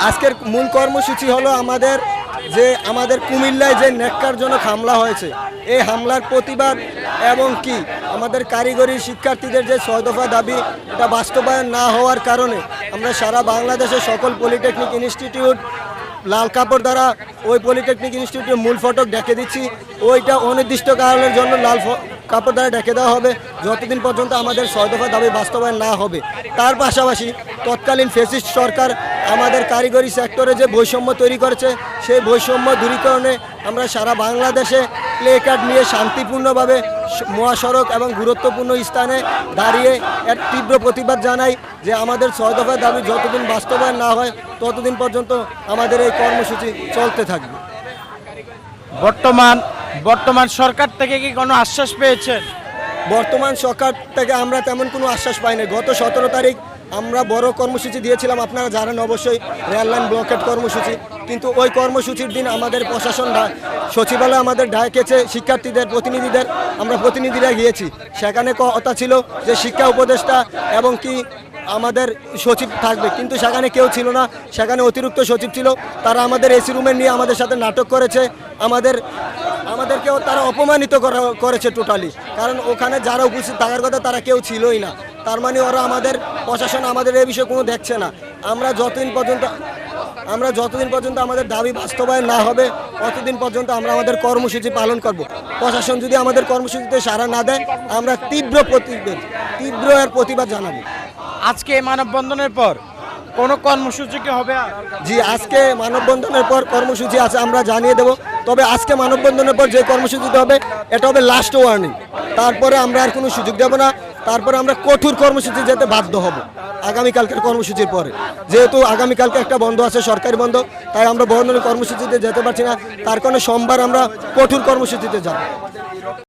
আজকের মূল কর্মসূচি হলো আমাদের কুমিল্লায় যে ন্যাক্কারজনক হামলা হয়েছে, এই হামলার প্রতিবাদ এবং কি আমাদের কারিগরি শিক্ষার্থীদের যে 6 দফা দাবি, এটা বাস্তবায়ন না হওয়ার কারণে আমরা সারা বাংলাদেশের সকল পলিটেকনিক ইনস্টিটিউট লাল কাপড় দ্বারা ওই পলিটেকনিক ইনস্টিটিউটের মূল ফটক ডেকে দিচ্ছি। ওইটা অনির্দিষ্ট কারণের জন্য কাপড় দ্বারা ডেকে দেওয়া হবে যতদিন পর্যন্ত আমাদের 6 দফা দাবি বাস্তবায়ন না হবে। তার পাশাপাশি তৎকালীন ফ্যাসিস্ট সরকার আমাদের কারিগরি সেক্টরে যে বৈষম্য তৈরি করেছে, সেই বৈষম্য দূরীকরণে আমরা সারা বাংলাদেশে প্লে কার্ড নিয়ে শান্তিপূর্ণভাবে মহাসড়ক এবং গুরুত্বপূর্ণ স্থানে দাঁড়িয়ে এর তীব্র প্রতিবাদ জানাই যে আমাদের 6 দফা দাবি যতদিন বাস্তবায়ন না হয় ততদিন পর্যন্ত আমাদের এই কর্মসূচি চলতে থাকবে। বর্তমান সরকার থেকে কি কোনো আশ্বাস পেয়েছেন? বর্তমান সরকার থেকে আমরা তেমন কোনো আশ্বাস পাইনি। গত 17 তারিখ আমরা বড় কর্মসূচি দিয়েছিলাম, আপনারা জানেন অবশ্যই, রেললাইন ব্লকেট কর্মসূচি। কিন্তু ওই কর্মসূচির দিন আমাদের প্রশাসন সচিবালয় আমাদের ডাকেছে, শিক্ষার্থীদের প্রতিনিধিদের, আমরা প্রতিনিধিরা গিয়েছি। সেখানে কথা ছিল যে শিক্ষা উপদেষ্টা এবং কি আমাদের সচিব থাকবে, কিন্তু সেখানে কেউ ছিল না। সেখানে অতিরিক্ত সচিব ছিল, তারা আমাদের এসি রুমে নিয়ে আমাদের সাথে নাটক করেছে, আমাদেরকেও তারা অপমানিত করেছে টোটালি। কারণ ওখানে যারা উপস্থিত থাকার কথা তারা কেউ ছিলই না। তার মানে ওরা প্রশাসন আমাদের এই বিষয়ে কোনো দেখছে না। আমরা যতদিন পর্যন্ত আমাদের দাবি বাস্তবায়ন না হবে ততদিন পর্যন্ত আমরা আমাদের কর্মসূচি পালন করব। প্রশাসন যদি আমাদের কর্মসূচিতে সাড়া না দেয় আমরা তীব্র এর প্রতিবাদ জানাবো। আজকে এই মানববন্ধনের পর কোনো কর্মসূচি কি হবে? জি, আজকে মানববন্ধনের পর কর্মসূচি আছে, আমরা জানিয়ে দেব। তবে আজকে মানববন্ধনের পর যে কর্মসূচিটা হবে এটা হবে লাস্ট ওয়ার্নিং। তারপরে আমরা আর কোনো সুযোগ দেব না। তারপরে আমরা কঠোর কর্মসূচি যেতে বাধ্য হব আগামীকালকের কর্মসূচির পরে। যেহেতু আগামীকালকে একটা বন্ধ আছে, সরকারি বন্ধ, তাই আমরা বন্ধনের কর্মসূচিতে যেতে পারছি না। তার কারণে সোমবার আমরা কঠোর কর্মসূচিতে যাব।